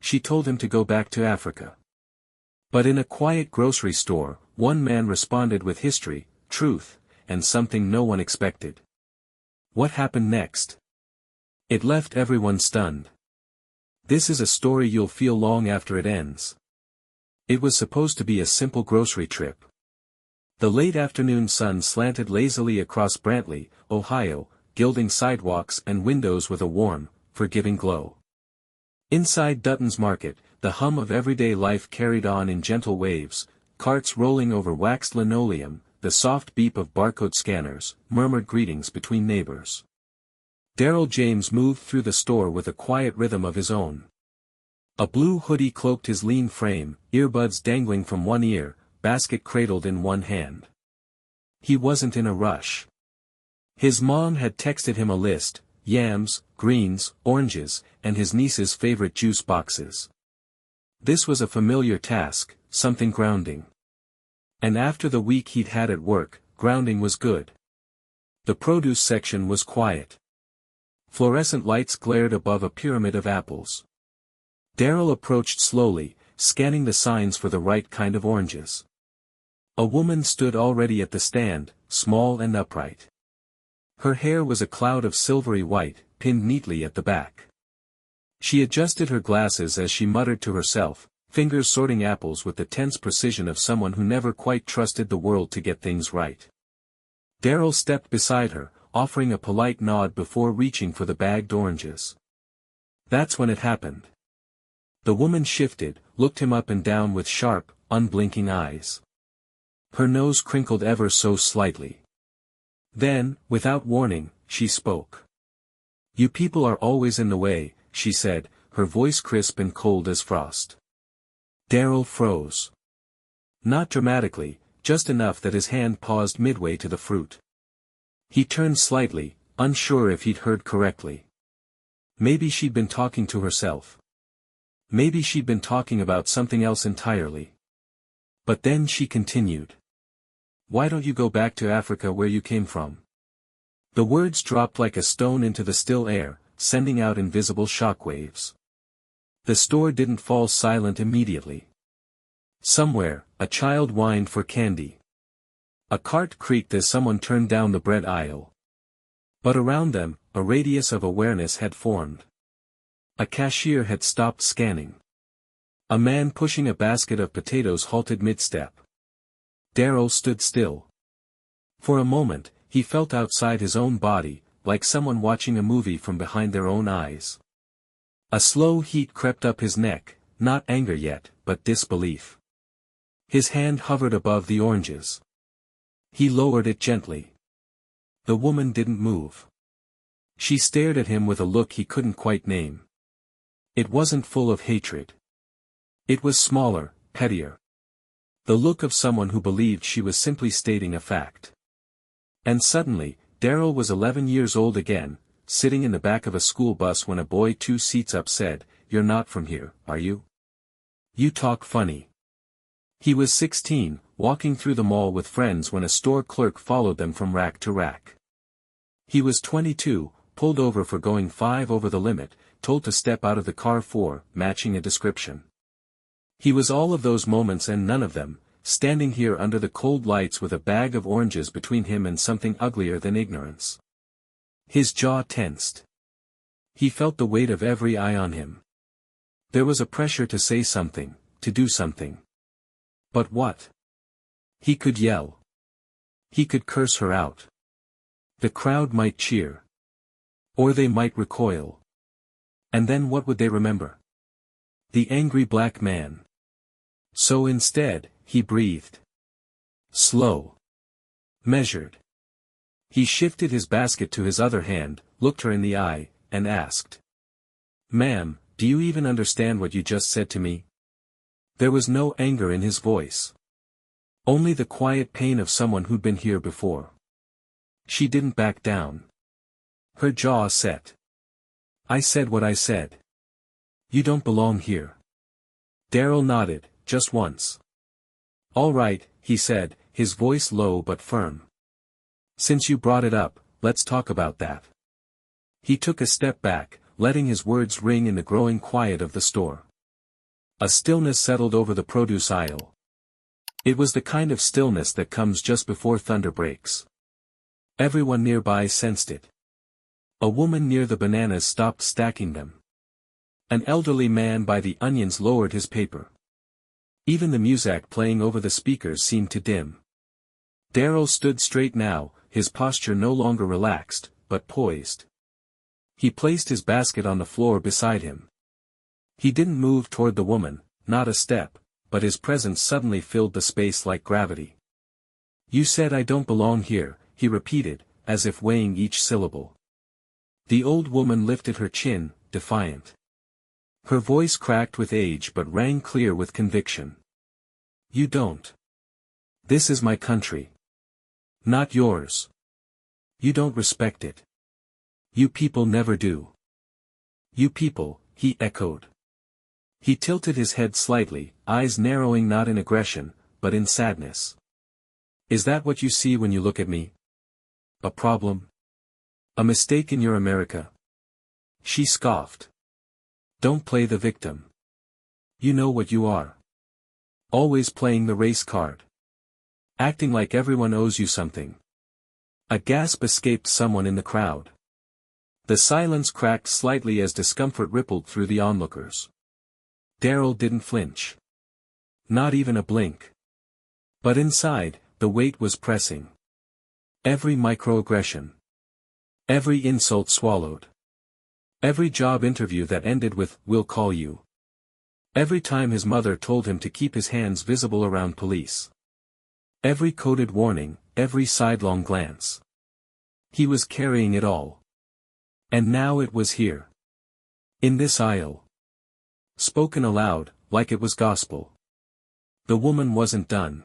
She told him to go back to Africa. But in a quiet grocery store, one man responded with history, truth, and something no one expected. What happened next? It left everyone stunned. This is a story you'll feel long after it ends. It was supposed to be a simple grocery trip. The late afternoon sun slanted lazily across Brantley, Ohio, gilding sidewalks and windows with a warm, forgiving glow. Inside Dutton's Market, the hum of everyday life carried on in gentle waves, carts rolling over waxed linoleum, the soft beep of barcode scanners, murmured greetings between neighbors. Darrell James moved through the store with a quiet rhythm of his own. A blue hoodie cloaked his lean frame, earbuds dangling from one ear, basket cradled in one hand. He wasn't in a rush. His mom had texted him a list: yams, greens, oranges, and his niece's favorite juice boxes. This was a familiar task, something grounding. And after the week he'd had at work, grounding was good. The produce section was quiet. Fluorescent lights glared above a pyramid of apples. Darrell approached slowly, scanning the signs for the right kind of oranges. A woman stood already at the stand, small and upright. Her hair was a cloud of silvery white, pinned neatly at the back. She adjusted her glasses as she muttered to herself, fingers sorting apples with the tense precision of someone who never quite trusted the world to get things right. Darrell stepped beside her, offering a polite nod before reaching for the bagged oranges. That's when it happened. The woman shifted, looked him up and down with sharp, unblinking eyes. Her nose crinkled ever so slightly. Then, without warning, she spoke. "You people are always in the way," she said, her voice crisp and cold as frost. Darrell froze. Not dramatically, just enough that his hand paused midway to the fruit. He turned slightly, unsure if he'd heard correctly. Maybe she'd been talking to herself. Maybe she'd been talking about something else entirely. But then she continued. "Why don't you go back to Africa where you came from?" The words dropped like a stone into the still air, sending out invisible shockwaves. The store didn't fall silent immediately. Somewhere, a child whined for candy. A cart creaked as someone turned down the bread aisle. But around them, a radius of awareness had formed. A cashier had stopped scanning. A man pushing a basket of potatoes halted mid-step. Darrell stood still. For a moment, he felt outside his own body, like someone watching a movie from behind their own eyes. A slow heat crept up his neck, not anger yet, but disbelief. His hand hovered above the oranges. He lowered it gently. The woman didn't move. She stared at him with a look he couldn't quite name. It wasn't full of hatred. It was smaller, pettier. The look of someone who believed she was simply stating a fact. And suddenly, Darrell was 11 years old again, sitting in the back of a school bus when a boy 2 seats up said, "You're not from here, are you? You talk funny." He was 16, walking through the mall with friends when a store clerk followed them from rack to rack. He was 22, pulled over for going 5 over the limit, told to step out of the car for matching a description. He was all of those moments and none of them, standing here under the cold lights with a bag of oranges between him and something uglier than ignorance. His jaw tensed. He felt the weight of every eye on him. There was a pressure to say something, to do something. But what? He could yell. He could curse her out. The crowd might cheer. Or they might recoil. And then what would they remember? The angry black man. So instead, he breathed. Slow. Measured. He shifted his basket to his other hand, looked her in the eye, and asked. "Ma'am, do you even understand what you just said to me?" There was no anger in his voice. Only the quiet pain of someone who'd been here before. She didn't back down. Her jaw set. "I said what I said. You don't belong here." Darrell nodded, just once. "All right," he said, his voice low but firm. "Since you brought it up, let's talk about that." He took a step back, letting his words ring in the growing quiet of the store. A stillness settled over the produce aisle. It was the kind of stillness that comes just before thunder breaks. Everyone nearby sensed it. A woman near the bananas stopped stacking them. An elderly man by the onions lowered his paper. Even the music playing over the speakers seemed to dim. Darrell stood straight now, his posture no longer relaxed, but poised. He placed his basket on the floor beside him. He didn't move toward the woman, not a step, but his presence suddenly filled the space like gravity. "You said I don't belong here," he repeated, as if weighing each syllable. The old woman lifted her chin, defiant. Her voice cracked with age but rang clear with conviction. "You don't. This is my country. Not yours. You don't respect it. You people never do." "You people," he echoed. He tilted his head slightly, eyes narrowing not in aggression, but in sadness. "Is that what you see when you look at me? A problem? A mistake in your America?" She scoffed. "Don't play the victim. You know what you are. Always playing the race card. Acting like everyone owes you something." A gasp escaped someone in the crowd. The silence cracked slightly as discomfort rippled through the onlookers. Darrell didn't flinch. Not even a blink. But inside, the weight was pressing. Every microaggression. Every insult swallowed. Every job interview that ended with, "We'll call you." Every time his mother told him to keep his hands visible around police. Every coded warning, every sidelong glance. He was carrying it all. And now it was here. In this aisle. Spoken aloud, like it was gospel. The woman wasn't done.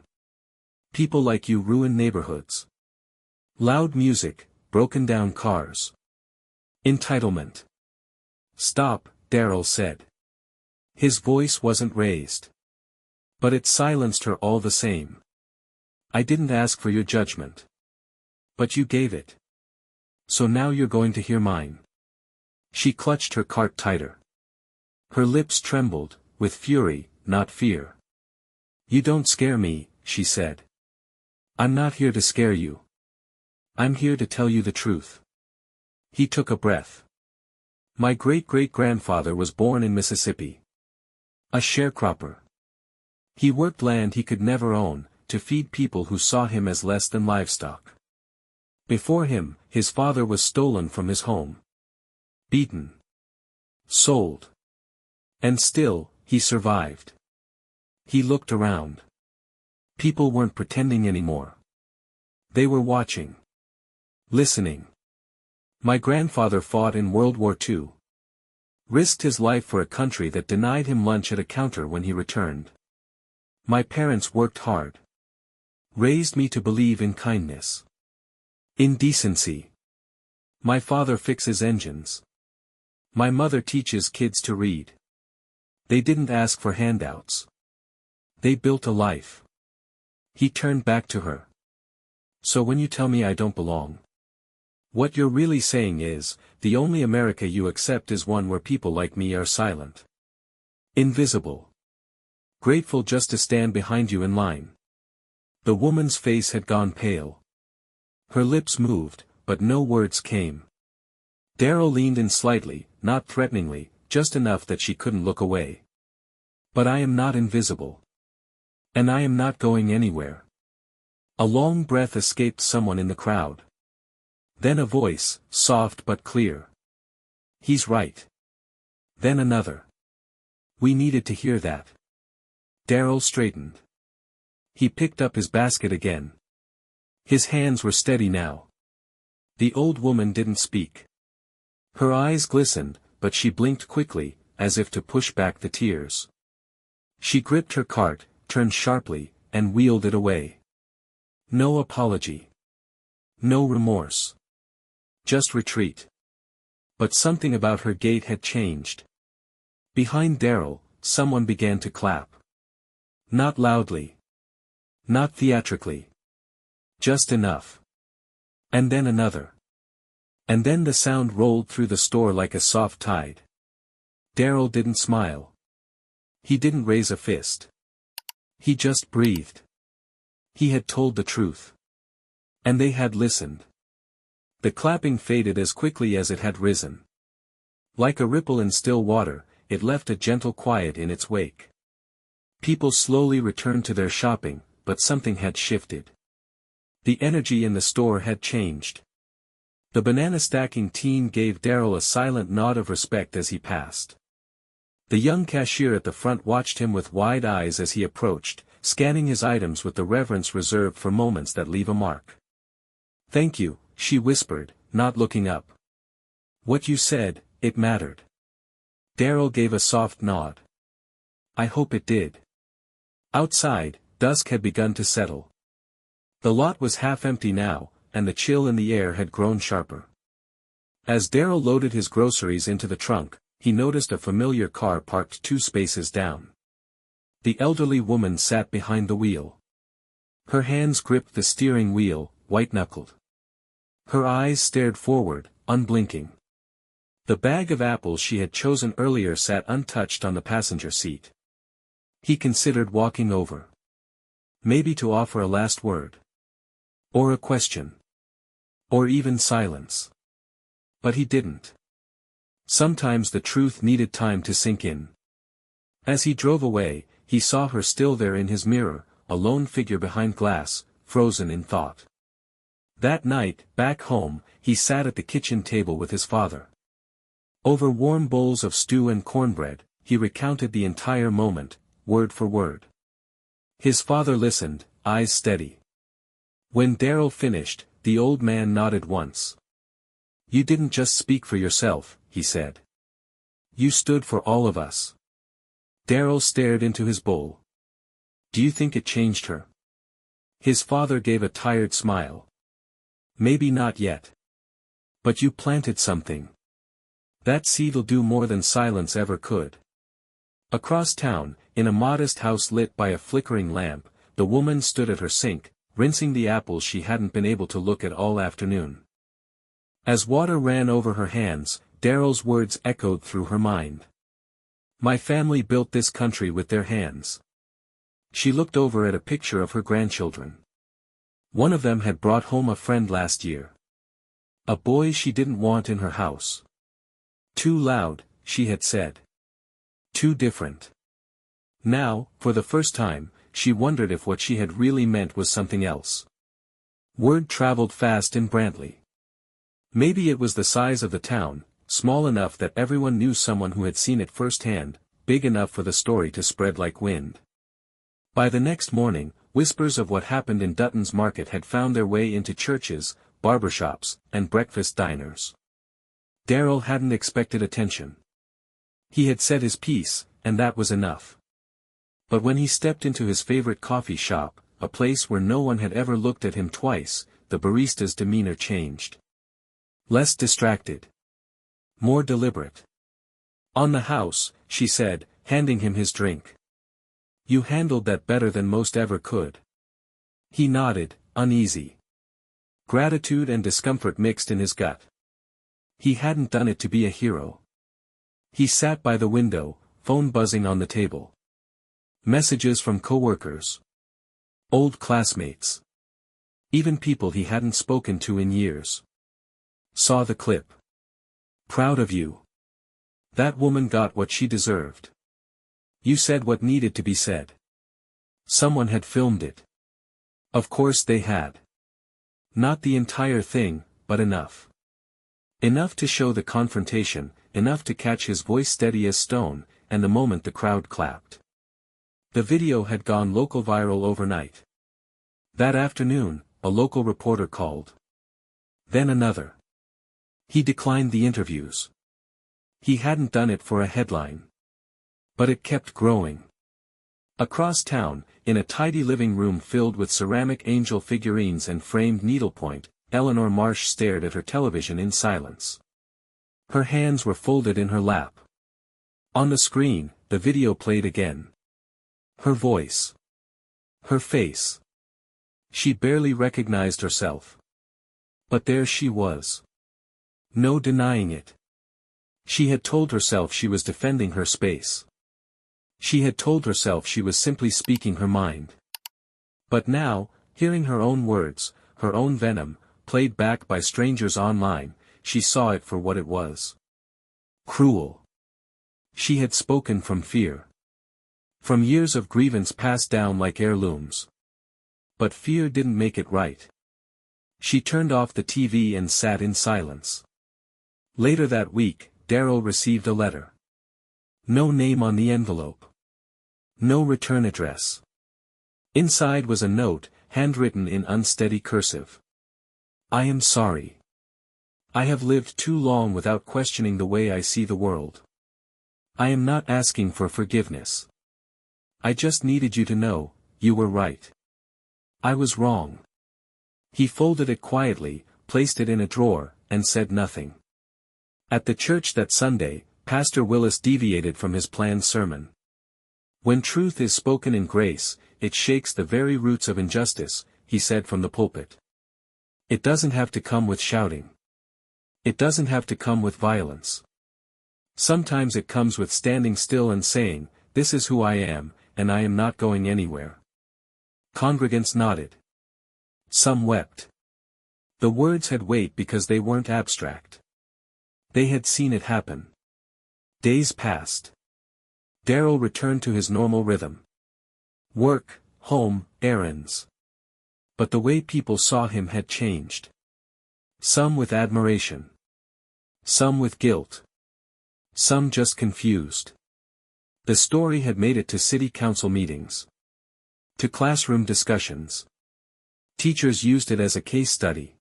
"People like you ruin neighborhoods." Loud music, broken down cars. Entitlement. "Stop," Darrell said. His voice wasn't raised. But it silenced her all the same. "I didn't ask for your judgment. But you gave it. So now you're going to hear mine." She clutched her cart tighter. Her lips trembled, with fury, not fear. "You don't scare me," she said. "I'm not here to scare you. I'm here to tell you the truth." He took a breath. "My great-great-grandfather was born in Mississippi. A sharecropper. He worked land he could never own, to feed people who saw him as less than livestock. Before him, his father was stolen from his home. Beaten. Sold. And still, he survived." He looked around. People weren't pretending anymore. They were watching. Listening. "My grandfather fought in World War II. Risked his life for a country that denied him lunch at a counter when he returned. My parents worked hard. Raised me to believe in kindness. In decency. My father fixes engines. My mother teaches kids to read. They didn't ask for handouts. They built a life." He turned back to her. "So when you tell me I don't belong, what you're really saying is, the only America you accept is one where people like me are silent. Invisible. Grateful just to stand behind you in line." The woman's face had gone pale. Her lips moved, but no words came. Darrell leaned in slightly, not threateningly, just enough that she couldn't look away. "But I am not invisible. And I am not going anywhere." A long breath escaped someone in the crowd. Then a voice, soft but clear. "He's right." Then another. "We needed to hear that." Darrell straightened. He picked up his basket again. His hands were steady now. The old woman didn't speak. Her eyes glistened, but she blinked quickly, as if to push back the tears. She gripped her cart, turned sharply, and wheeled it away. No apology. No remorse. Just retreat. But something about her gait had changed. Behind Darrell, someone began to clap. Not loudly. Not theatrically. Just enough. And then another. And then the sound rolled through the store like a soft tide. Darrell didn't smile. He didn't raise a fist. He just breathed. He had told the truth. And they had listened. The clapping faded as quickly as it had risen. Like a ripple in still water, it left a gentle quiet in its wake. People slowly returned to their shopping, but something had shifted. The energy in the store had changed. The banana-stacking teen gave Darrell a silent nod of respect as he passed. The young cashier at the front watched him with wide eyes as he approached, scanning his items with the reverence reserved for moments that leave a mark. "Thank you," she whispered, not looking up. "What you said, it mattered." Darrell gave a soft nod. "I hope it did." Outside, dusk had begun to settle. The lot was half empty now, and the chill in the air had grown sharper. As Darrell loaded his groceries into the trunk, he noticed a familiar car parked 2 spaces down. The elderly woman sat behind the wheel. Her hands gripped the steering wheel, white-knuckled. Her eyes stared forward, unblinking. The bag of apples she had chosen earlier sat untouched on the passenger seat. He considered walking over. Maybe to offer a last word. Or a question. Or even silence. But he didn't. Sometimes the truth needed time to sink in. As he drove away, he saw her still there in his mirror, a lone figure behind glass, frozen in thought. That night, back home, he sat at the kitchen table with his father. Over warm bowls of stew and cornbread, he recounted the entire moment, word for word. His father listened, eyes steady. When Darrell finished, the old man nodded once. "You didn't just speak for yourself," he said. "You stood for all of us." Darrell stared into his bowl. "Do you think it changed her?" His father gave a tired smile. "Maybe not yet. But you planted something. That seed'll do more than silence ever could." Across town, in a modest house lit by a flickering lamp, the woman stood at her sink, rinsing the apples she hadn't been able to look at all afternoon. As water ran over her hands, Darrell's words echoed through her mind. "My family built this country with their hands." She looked over at a picture of her grandchildren. One of them had brought home a friend last year. A boy she didn't want in her house. Too loud, she had said. Too different. Now, for the first time, she wondered if what she had really meant was something else. Word traveled fast in Brantley. Maybe it was the size of the town, small enough that everyone knew someone who had seen it firsthand, big enough for the story to spread like wind. By the next morning, whispers of what happened in Dutton's Market had found their way into churches, barbershops, and breakfast diners. Darrell hadn't expected attention. He had said his piece, and that was enough. But when he stepped into his favorite coffee shop, a place where no one had ever looked at him twice, the barista's demeanor changed. Less distracted. More deliberate. "On the house," she said, handing him his drink. "You handled that better than most ever could." He nodded, uneasy. Gratitude and discomfort mixed in his gut. He hadn't done it to be a hero. He sat by the window, phone buzzing on the table. Messages from coworkers. Old classmates. Even people he hadn't spoken to in years. Saw the clip. "Proud of you. That woman got what she deserved. You said what needed to be said." Someone had filmed it. Of course they had. Not the entire thing, but enough. Enough to show the confrontation, enough to catch his voice steady as stone, and the moment the crowd clapped. The video had gone local viral overnight. That afternoon, a local reporter called. Then another. He declined the interviews. He hadn't done it for a headline. But it kept growing. Across town, in a tidy living room filled with ceramic angel figurines and framed needlepoint, Eleanor Marsh stared at her television in silence. Her hands were folded in her lap. On the screen, the video played again. Her voice. Her face. She barely recognized herself. But there she was. No denying it. She had told herself she was defending her space. She had told herself she was simply speaking her mind. But now, hearing her own words, her own venom, played back by strangers online, she saw it for what it was. Cruel. She had spoken from fear. From years of grievance passed down like heirlooms. But fear didn't make it right. She turned off the TV and sat in silence. Later that week, Darrell received a letter. No name on the envelope. No return address. Inside was a note, handwritten in unsteady cursive. I am sorry. I have lived too long without questioning the way I see the world. I am not asking for forgiveness. I just needed you to know, you were right. I was wrong. He folded it quietly, placed it in a drawer, and said nothing. At the church that Sunday, Pastor Willis deviated from his planned sermon. When truth is spoken in grace, it shakes the very roots of injustice, he said from the pulpit. It doesn't have to come with shouting. It doesn't have to come with violence. Sometimes it comes with standing still and saying, this is who I am, and I am not going anywhere. Congregants nodded. Some wept. The words had weight because they weren't abstract. They had seen it happen. Days passed. Darrell returned to his normal rhythm. Work, home, errands. But the way people saw him had changed. Some with admiration. Some with guilt. Some just confused. The story had made it to city council meetings. To classroom discussions. Teachers used it as a case study.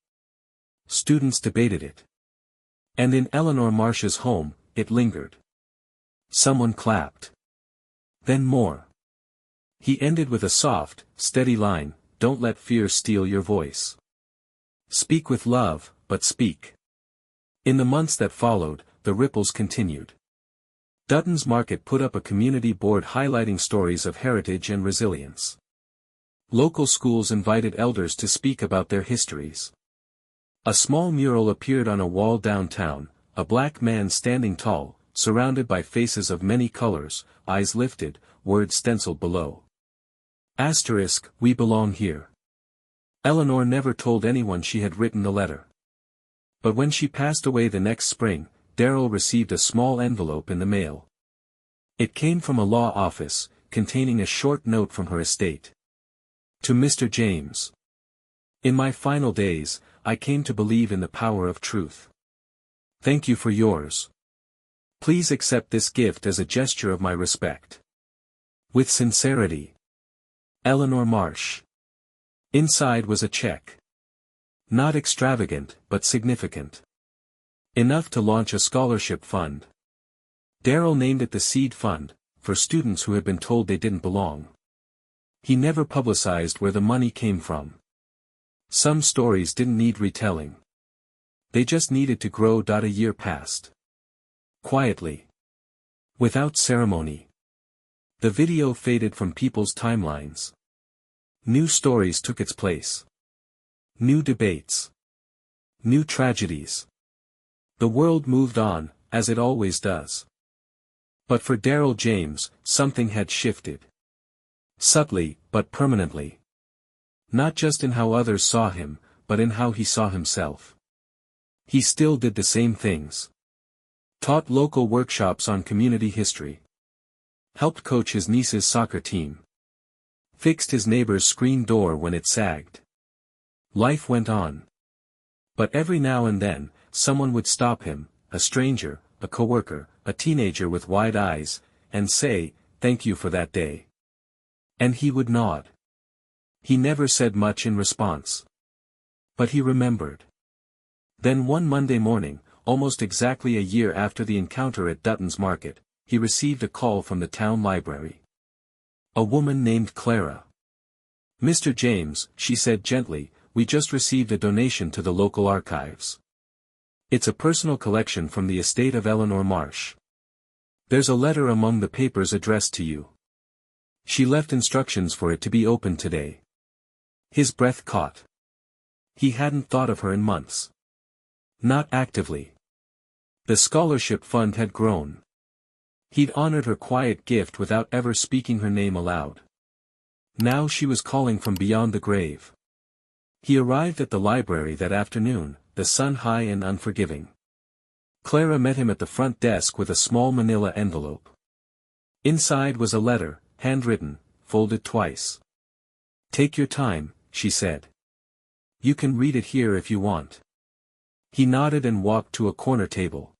Students debated it. And in Eleanor Marsh's home, it lingered. Someone clapped. Then more. He ended with a soft, steady line, don't let fear steal your voice. Speak with love, but speak. In the months that followed, the ripples continued. Dutton's Market put up a community board highlighting stories of heritage and resilience. Local schools invited elders to speak about their histories. A small mural appeared on a wall downtown, a black man standing tall, surrounded by faces of many colors, eyes lifted, words stenciled below. Asterisk, we belong here. Eleanor never told anyone she had written the letter. But when she passed away the next spring, Darrell received a small envelope in the mail. It came from a law office, containing a short note from her estate. To Mr. James. In my final days, I came to believe in the power of truth. Thank you for yours. Please accept this gift as a gesture of my respect. With sincerity. Eleanor Marsh. Inside was a check. Not extravagant, but significant. Enough to launch a scholarship fund. Darrell named it the Seed Fund, for students who had been told they didn't belong. He never publicized where the money came from. Some stories didn't need retelling. They just needed to grow. A year passed. Quietly. Without ceremony. The video faded from people's timelines. New stories took its place. New debates. New tragedies. The world moved on, as it always does. But for Darrell James, something had shifted. Subtly, but permanently. Not just in how others saw him, but in how he saw himself. He still did the same things. Taught local workshops on community history. Helped coach his niece's soccer team. Fixed his neighbor's screen door when it sagged. Life went on. But every now and then, someone would stop him, a stranger, a coworker, a teenager with wide eyes, and say, "Thank you for that day." And he would nod. He never said much in response. But he remembered. Then one Monday morning, almost exactly a year after the encounter at Dutton's Market, he received a call from the town library. A woman named Clara. "Mr. James," she said gently, "we just received a donation to the local archives. It's a personal collection from the estate of Eleanor Marsh. There's a letter among the papers addressed to you. She left instructions for it to be opened today." His breath caught. He hadn't thought of her in months. Not actively. The scholarship fund had grown. He'd honored her quiet gift without ever speaking her name aloud. Now she was calling from beyond the grave. He arrived at the library that afternoon, the sun high and unforgiving. Clara met him at the front desk with a small manila envelope. Inside was a letter, handwritten, folded twice. "Take your time," she said. "You can read it here if you want." He nodded and walked to a corner table.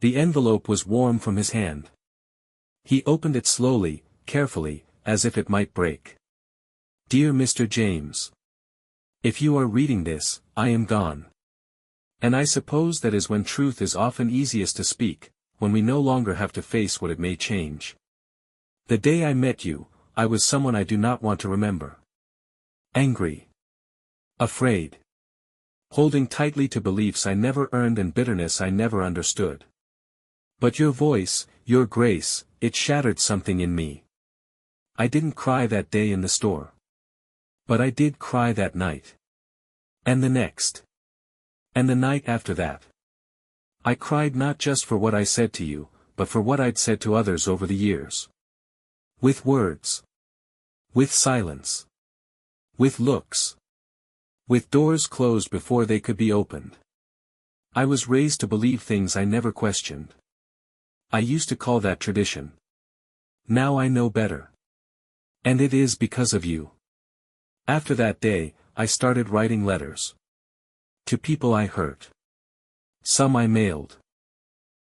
The envelope was warm from his hand. He opened it slowly, carefully, as if it might break. "Dear Mr. James. If you are reading this, I am gone. And I suppose that is when truth is often easiest to speak, when we no longer have to face what it may change. The day I met you, I was someone I do not want to remember. Angry. Afraid. Holding tightly to beliefs I never earned and bitterness I never understood. But your voice, your grace, it shattered something in me. I didn't cry that day in the store. But I did cry that night. And the next. And the night after that. I cried not just for what I said to you, but for what I'd said to others over the years. With words. With silence. With looks. With doors closed before they could be opened. I was raised to believe things I never questioned. I used to call that tradition. Now I know better. And it is because of you. After that day, I started writing letters. To people I hurt. Some I mailed.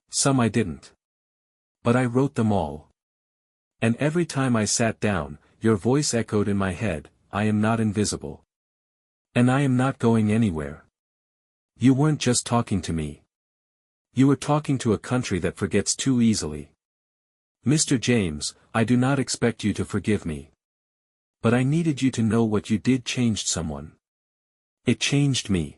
Some I didn't. But I wrote them all. And every time I sat down, your voice echoed in my head, "I am not invisible. And I am not going anywhere." You weren't just talking to me. You were talking to a country that forgets too easily. Mr. James, I do not expect you to forgive me. But I needed you to know what you did changed someone. It changed me.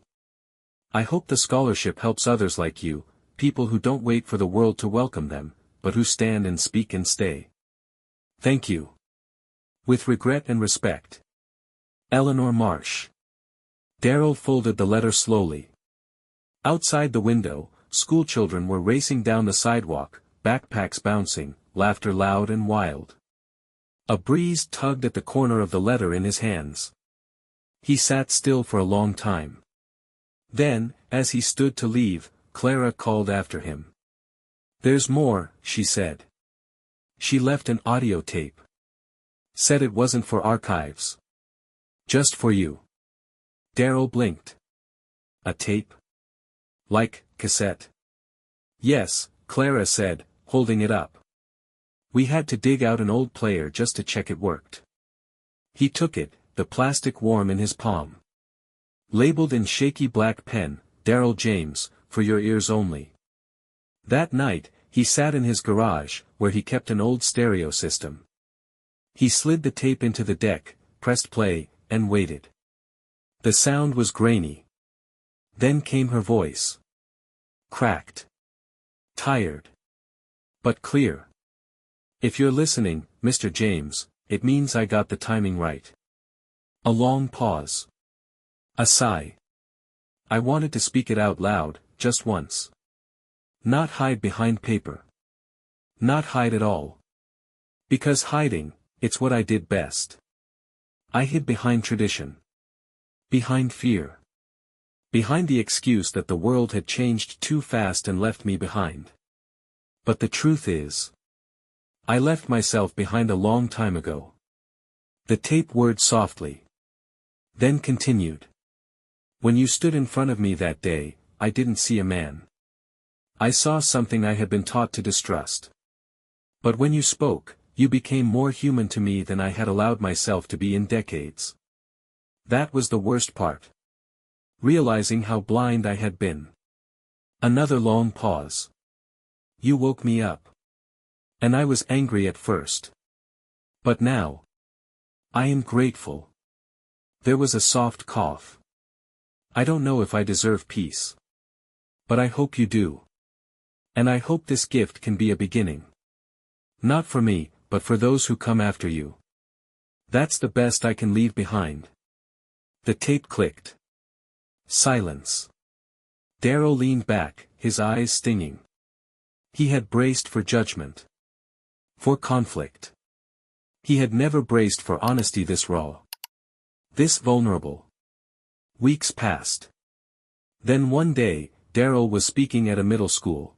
I hope the scholarship helps others like you, people who don't wait for the world to welcome them, but who stand and speak and stay. Thank you. With regret and respect. Eleanor Marsh. Darrell folded the letter slowly. Outside the window, schoolchildren were racing down the sidewalk, backpacks bouncing, laughter loud and wild. A breeze tugged at the corner of the letter in his hands. He sat still for a long time. Then, as he stood to leave, Clara called after him. "There's more," she said. She left an audio tape. Said it wasn't for archives. Just for you. Darrell blinked. A tape? Like, cassette? Yes, Clara said, holding it up. We had to dig out an old player just to check it worked. He took it, the plastic warm in his palm. Labeled in shaky black pen, Darrell James, for your ears only. That night, he sat in his garage, where he kept an old stereo system. He slid the tape into the deck, pressed play, and waited. The sound was grainy. Then came her voice. Cracked. Tired. But clear. If you're listening, Mr. James, it means I got the timing right. A long pause. A sigh. I wanted to speak it out loud, just once. Not hide behind paper. Not hide at all. Because hiding, it's what I did best. I hid behind tradition. Behind fear. Behind the excuse that the world had changed too fast and left me behind. But the truth is, I left myself behind a long time ago. The tape whirred softly. Then continued. When you stood in front of me that day, I didn't see a man. I saw something I had been taught to distrust. But when you spoke, you became more human to me than I had allowed myself to be in decades. That was the worst part. Realizing how blind I had been. Another long pause. You woke me up. And I was angry at first. But now, I am grateful. There was a soft cough. I don't know if I deserve peace. But I hope you do. And I hope this gift can be a beginning. Not for me, but for those who come after you. That's the best I can leave behind. The tape clicked. Silence. Darrell leaned back, his eyes stinging. He had braced for judgment. For conflict. He had never braced for honesty this raw. This vulnerable. Weeks passed. Then one day, Darrell was speaking at a middle school.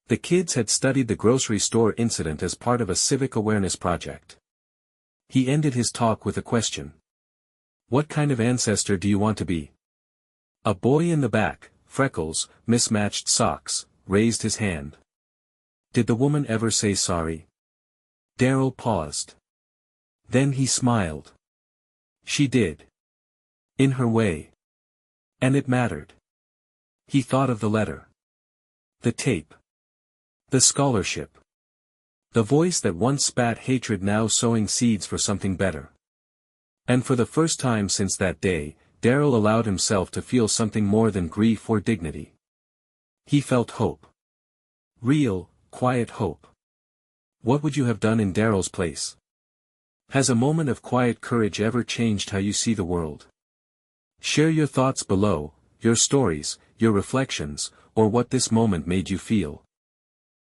The kids had studied the grocery store incident as part of a civic awareness project. He ended his talk with a question. What kind of ancestor do you want to be? A boy in the back, freckles, mismatched socks, raised his hand. Did the woman ever say sorry? Darrell paused. Then he smiled. She did. In her way. And it mattered. He thought of the letter. The tape. The scholarship. The voice that once spat hatred now sowing seeds for something better. And for the first time since that day, Darrell allowed himself to feel something more than grief or dignity. He felt hope. Real, quiet hope. What would you have done in Darrell's place? Has a moment of quiet courage ever changed how you see the world? Share your thoughts below, your stories, your reflections, or what this moment made you feel.